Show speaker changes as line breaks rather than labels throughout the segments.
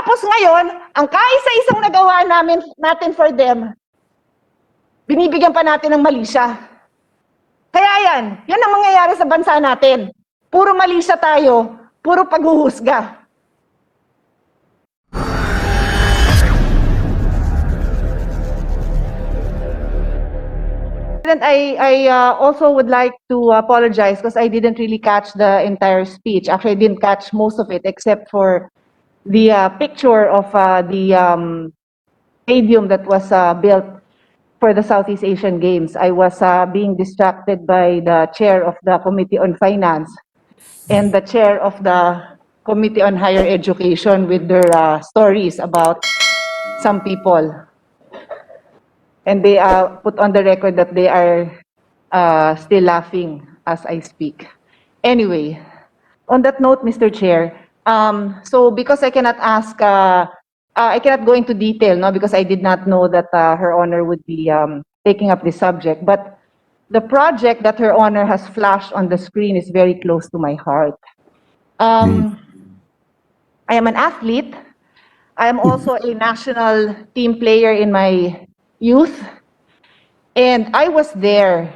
Tapos ngayon, ang kaisa-isang nagawa natin for them, binibigyan pa natin ng mali siya. Kaya yan ang mangyayari sa bansa natin. Puro mali siya tayo, puro paghuhusga. I also would like to apologize because I didn't really catch the entire speech. Actually, I didn't catch most of it except for the picture of the stadium that was built for the Southeast Asian Games. I was being distracted by the chair of the Committee on Finance and the chair of the Committee on Higher Education with their stories about some people. And they put on the record that they are still laughing as I speak. Anyway, on that note, Mr. Chair, so because I cannot ask, I cannot go into detail, no, because I did not know that Her Honor would be taking up this subject. But the project that Her Honor has flashed on the screen is very close to my heart. I am an athlete. I am also a national team player in my youth. And I was there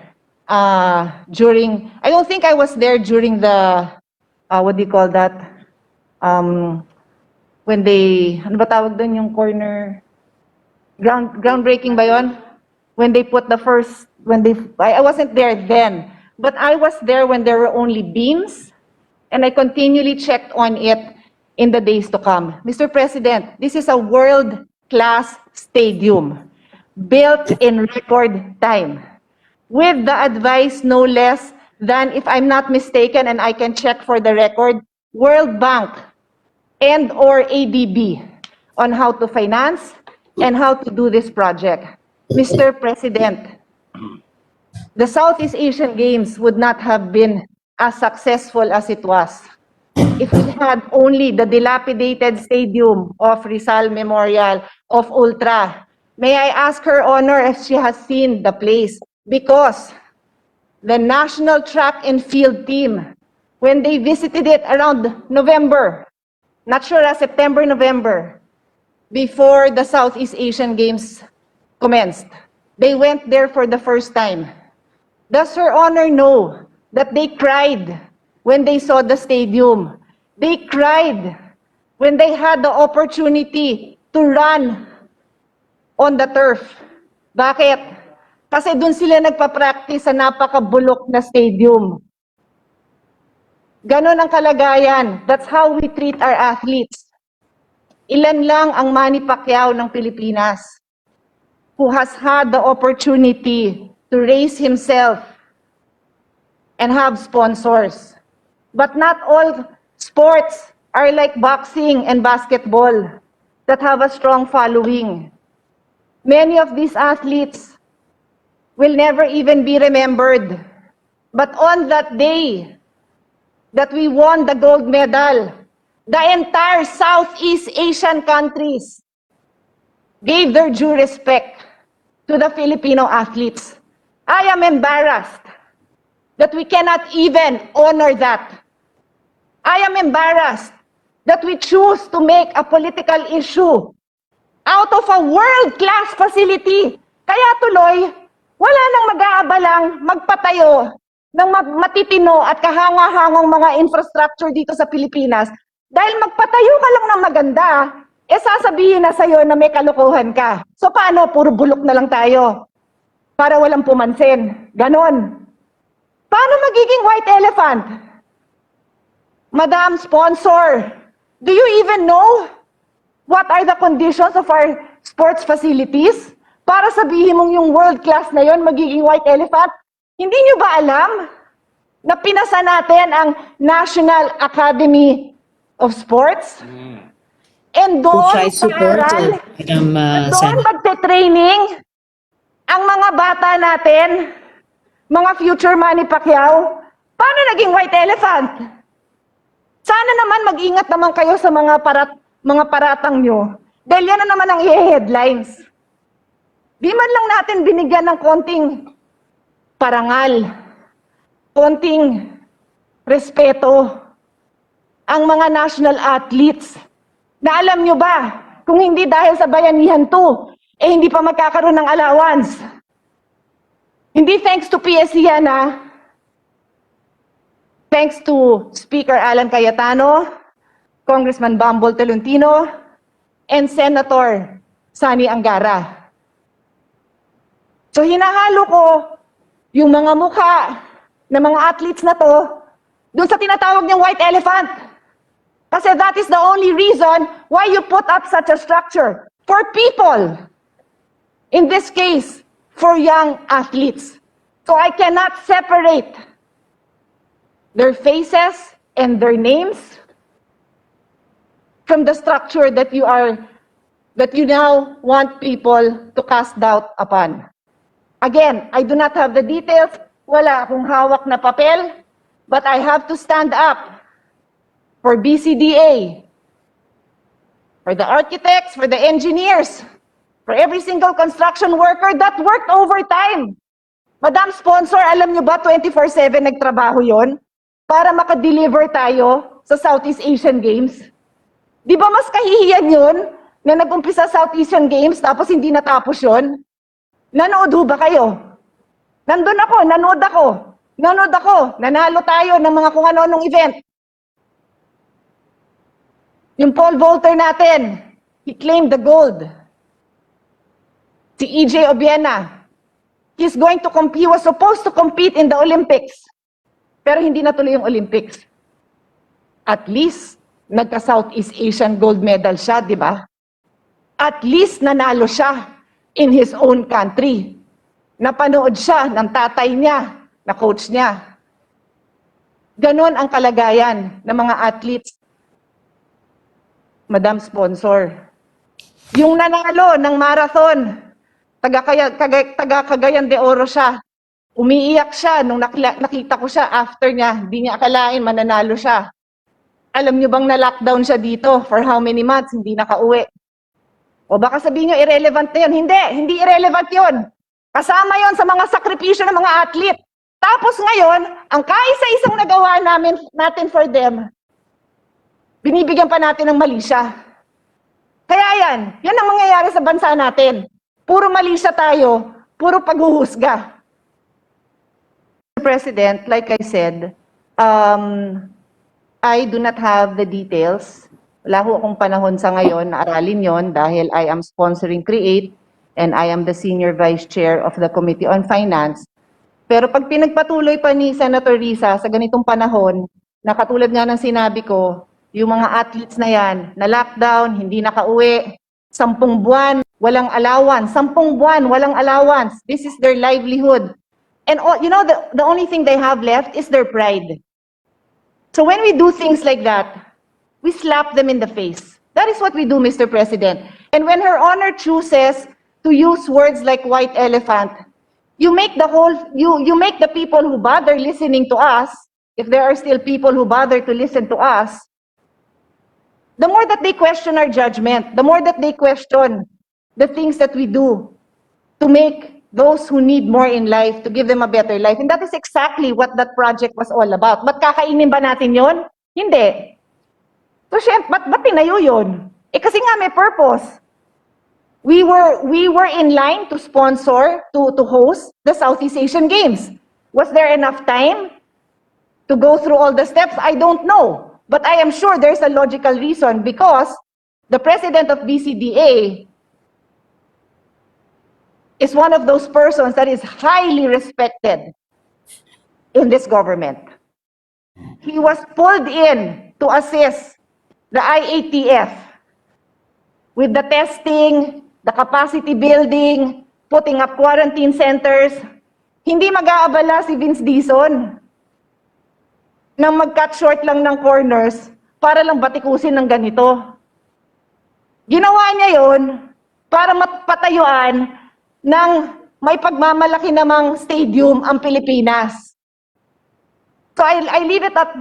during, I don't think I was there during the, what do you call that? When they, ano ba tawag doon yung corner, groundbreaking ba yun? When they put the first, I wasn't there then, but I was there when there were only beams, and I continually checked on it in the days to come. Mr. President, this is a world-class stadium built in record time, with the advice no less than, if I'm not mistaken, and I can check for the record, World Bank and or ADB on how to finance and how to do this project. Mr. President, the Southeast Asian Games would not have been as successful as it was if we had only the dilapidated stadium of Rizal Memorial of Ultra. May I ask Her Honor if she has seen the place? Because the national track and field team, when they visited it around November, not sure, September, November, before the Southeast Asian Games commenced, they went there for the first time. Does Her Honor know that they cried when they saw the stadium? They cried when they had the opportunity to run on the turf. Bakit? Kasi dun sila nagpa-practice sa napakabulok na stadium. Ganon ang kalagayan. That's how we treat our athletes. Ilan lang ang Manny Pacquiao ng Pilipinas who has had the opportunity to raise himself and have sponsors. But not all sports are like boxing and basketball that have a strong following. Many of these athletes will never even be remembered. But on that day that we won the gold medal, the entire Southeast Asian countries gave their due respect to the Filipino athletes. I am embarrassed that we cannot even honor that. I am embarrassed that we choose to make a political issue out of a world-class facility. Kaya tuloy, wala nang mag-aabalang magpatayo ng matitino at kahanga-hangang mga infrastructure dito sa Pilipinas. Dahil magpatayo ka lang ng maganda, sasabihin na sa'yo na may kalokohan ka. So paano? Puro bulok na lang tayo para walang pumansin. Ganon. Paano magiging white elephant? Madam Sponsor, do you even know what are the conditions of our sports facilities? Para sabihin mong yung world class na yon magiging white elephant? Hindi nyo ba alam na pinasa natin ang National Academy of Sports? And doon pag-aaral, doon magte-training ang mga bata natin, mga future Manny Pacquiao. Paano naging white elephant? Sana naman mag-ingat naman kayo sa mga paratang nyo. Dahil yan na naman ang i-headlines. Di man lang natin binigyan ng konting parangal, konting respeto ang mga national athletes Na alam nyo ba, kung hindi dahil sa Bayanihan 2, hindi pa magkakaroon ng allowance. Hindi thanks to PSC yan, thanks to Speaker Alan Cayetano, Congressman Bambol Tolentino, and Senator Sani Angara. So hinahalo ko yung mga mukha ng mga athletes na to doon sa tinatawag niyang white elephant. Kasi that is the only reason why you put up such a structure for people. In this case, for young athletes. So I cannot separate their faces and their names from the structure that you now want people to cast doubt upon. Again, I do not have the details. Wala akong hawak na papel, but I have to stand up for BCDA, for the architects, for the engineers, for every single construction worker that worked overtime. Madam Sponsor, alam nyo ba 24/7 nagtrabaho yon para makadeliver tayo sa Southeast Asian Games? Di ba mas kahihiyan yun na nag-umpisa Southeast Asian Games tapos hindi natapos yon? Nanood ho ba kayo? Nandun ako, nanood ako, nanalo tayo ng mga kung ano-anong event. Yung pole vaulter natin, he claimed the gold. Si EJ Obiena, he was supposed to compete in the Olympics. Pero hindi natuloy yung Olympics. At least, nagka-Southeast Asian gold medal siya, di ba? At least nanalo siya in his own country. Napanood siya ng tatay niya, na coach niya. Ganon ang kalagayan ng mga athletes. Madam Sponsor. Yung nanalo ng marathon, taga Cagayan de Oro siya. Umiiyak siya nung nakita ko siya after niya. Hindi niya akalain mananalo siya. Alam niyo bang na-lockdown siya dito for how many months? Hindi nakauwi. O baka sabihin niyo irrelevant na yun. Hindi irrelevant yun. Kasama yon sa mga sakripisyo ng mga athlete. Tapos ngayon, ang kaisa-isang nagawa natin for them, binibigyan pa natin ng mali siya. Kaya yan ang mangyayari sa bansa natin. Puro mali siya tayo, puro paghuhusga. Mr. President, like I said, I do not have the details. Wala ho akong panahon sa ngayon na aralin yon dahil I am sponsoring CREATE and I am the Senior Vice Chair of the Committee on Finance. Pero pag pinagpatuloy pa ni Senator Risa sa ganitong panahon, na katulad nga ng sinabi ko, yung mga athletes na yan, na lockdown, hindi nakauwi, 10 buwan, walang allowance, 10 buwan, walang allowance. This is their livelihood. And you know, the only thing they have left is their pride. So when we do things like that, we slap them in the face. That is what we do, Mr. President. And when Her Honor chooses to use words like white elephant, you make the people who bother listening to us, if there are still people who bother to listen to us, the more that they question our judgment, the more that they question the things that we do to make those who need more in life, to give them a better life. And that is exactly what that project was all about. Ba't kakainin ba natin yon? Hindi. So, syempre, ba't tinayo yun? Kasi nga may purpose. We were in line to sponsor, to host the Southeast Asian Games. Was there enough time to go through all the steps? I don't know. But I am sure there's a logical reason because the president of BCDA is one of those persons that is highly respected in this government. He was pulled in to assist the IATF with the testing, the capacity building, putting up quarantine centers. Hindi mag-aabala si Vince Dizon na mag-cut short lang ng corners para lang batikusin ng ganito. Ginawa niya yon para mapatayuan ng may pagmamalaki namang stadium ang Pilipinas. So I leave it at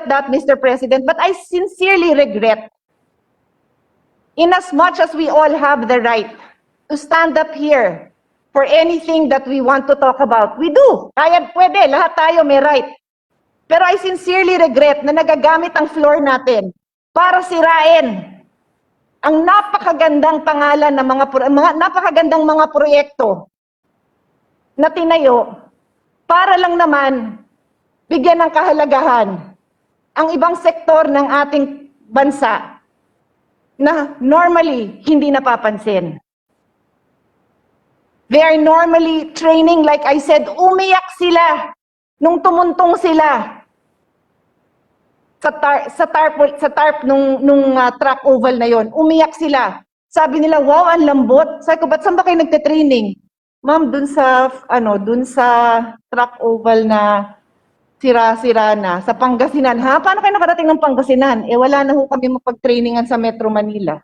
that, Mr. President, but I sincerely regret, inasmuch as we all have the right to stand up here for anything that we want to talk about. We do. Kaya pwede, lahat tayo may right. Pero I sincerely regret na nagagamit ang floor natin para sirain ang napakagandang pangalan ng mga napakagandang mga proyekto na tinayo para lang naman bigyan ng kahalagahan ang ibang sektor ng ating bansa na normally hindi napapansin. They are normally training, like I said, umiyak sila nung tumuntong sila sa tarp nung track oval na yon. Umiyak sila. Sabi nila, wow, ang lambot. Sabi ko, ba't saan ba kayo nagte-training? Ma'am, dun sa track oval na sira-sira na, sa Pangasinan. Ha? Paano kayo nakarating ng Pangasinan? Eh, wala na ho kami mapag-trainingan sa Metro Manila.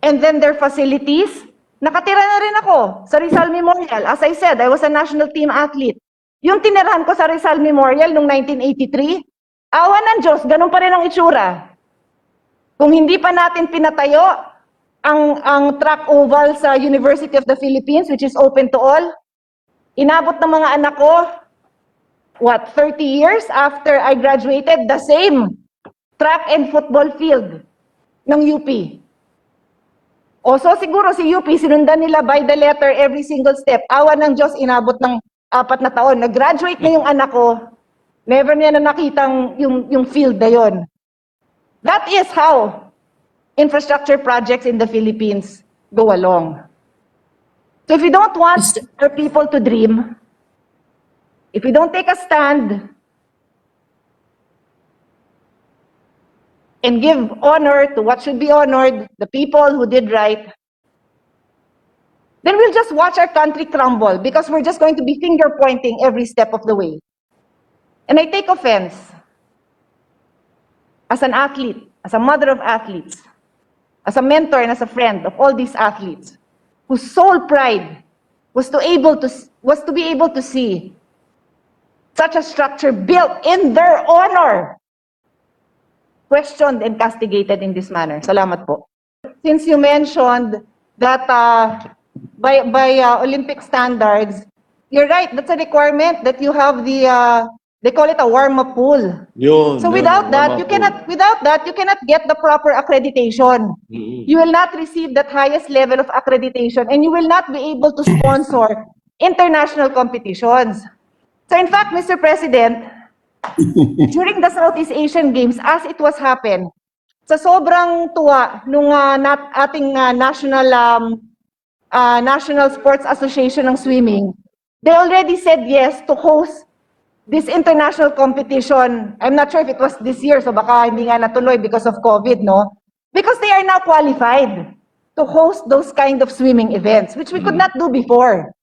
And then their facilities, nakatira na rin ako sa Rizal Memorial. As I said, I was a national team athlete. Yung tinirahan ko sa Rizal Memorial noong 1983, awa ng Diyos, ganun pa rin ang itsura. Kung hindi pa natin pinatayo ang track oval sa University of the Philippines, which is open to all, inabot ng mga anak ko, 30 years after I graduated, the same track and football field ng UP. O so siguro si UP, sinundan nila by the letter every single step. Awa ng Diyos, inabot ng 4 na taon. Nag-graduate na yung anak ko, never niya na nakitang yung field na yon. That is how infrastructure projects in the Philippines go along. So if you don't want our people to dream, if we don't take a stand and give honor to what should be honored, the people who did right, then we'll just watch our country crumble because we're just going to be finger pointing every step of the way. And I take offense as an athlete, as a mother of athletes, as a mentor and as a friend of all these athletes, whose sole pride was to be able to see such a structure built in their honor, questioned and castigated in this manner. Salamat po. Since you mentioned that by Olympic standards, you're right, that's a requirement that you have the they call it a warm-up pool. So without that, you cannot get the proper accreditation. You will not receive that highest level of accreditation and you will not be able to sponsor international competitions. So in fact, Mr. President, during the Southeast Asian Games, as it was happen, sa sobrang tuwa nung ating National Sports Association ng Swimming, they already said yes to host this international competition. I'm not sure if it was this year, so baka hindi nga natuloy because of COVID, no? Because they are now qualified to host those kind of swimming events, which we could not do before.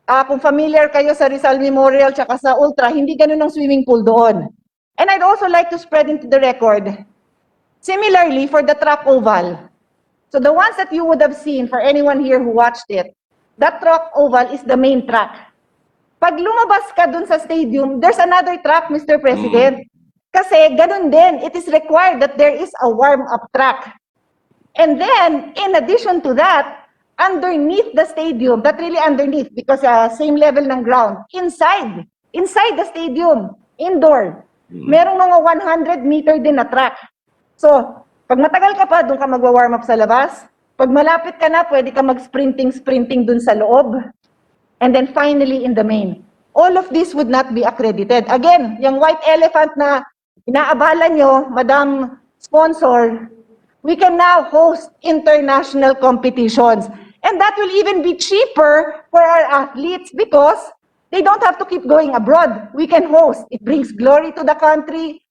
Kung familiar kayo sa Rizal Memorial tsaka sa Ultra, hindi ganun ang swimming pool doon. And I'd also like to spread into the record, similarly for the track oval. So the ones that you would have seen, for anyone here who watched it, that track oval is the main track. Pag lumabas ka dun sa stadium, there's another track, Mr. President. Kasi ganun din, it is required that there is a warm-up track. And then, in addition to that, underneath the stadium, not really underneath, because same level ng ground, inside the stadium, indoor, merong mga 100-meter din na track. So, pag matagal ka pa, doon ka magwa-warm up sa labas. Pag malapit ka na, pwede ka mag-sprinting dun sa loob. And then finally, in the main. All of this would not be accredited. Again, yung white elephant na inaabala nyo, Madam Sponsor, we can now host international competitions. And that will even be cheaper for our athletes because they don't have to keep going abroad. We can host. It brings glory to the country.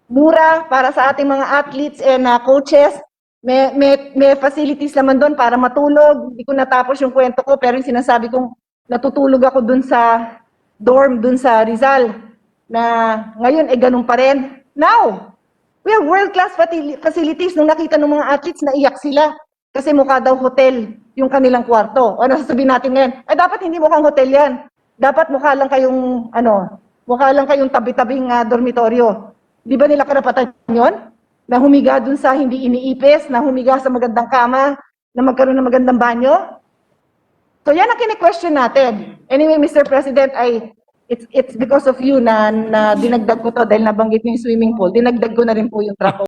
Mura para sa ating mga athletes and coaches. May facilities naman doon para matulog. Hindi ko natapos yung kwento ko, pero yung sinasabi kong natutulog ako dun sa dorm, dun sa Rizal, na ngayon ganun pa rin. Now, we have world-class facilities. Nung nakita ng mga athletes, naiyak sila kasi mukha daw hotel yung kanilang kwarto. O ano sasabihin natin ngayon? Dapat hindi mukhang hotel yan. Dapat mukha lang kayong tabi-tabing dormitoryo. Di ba nila karapatan yun? Na humiga dun sa hindi iniipis, na humiga sa magandang kama, na magkaroon ng magandang banyo? So yan ang kini-question natin. Anyway, Mr. President, it's because of you na dinagdag ko to dahil nabanggit niyo yung swimming pool. Dinagdag ko na rin po yung track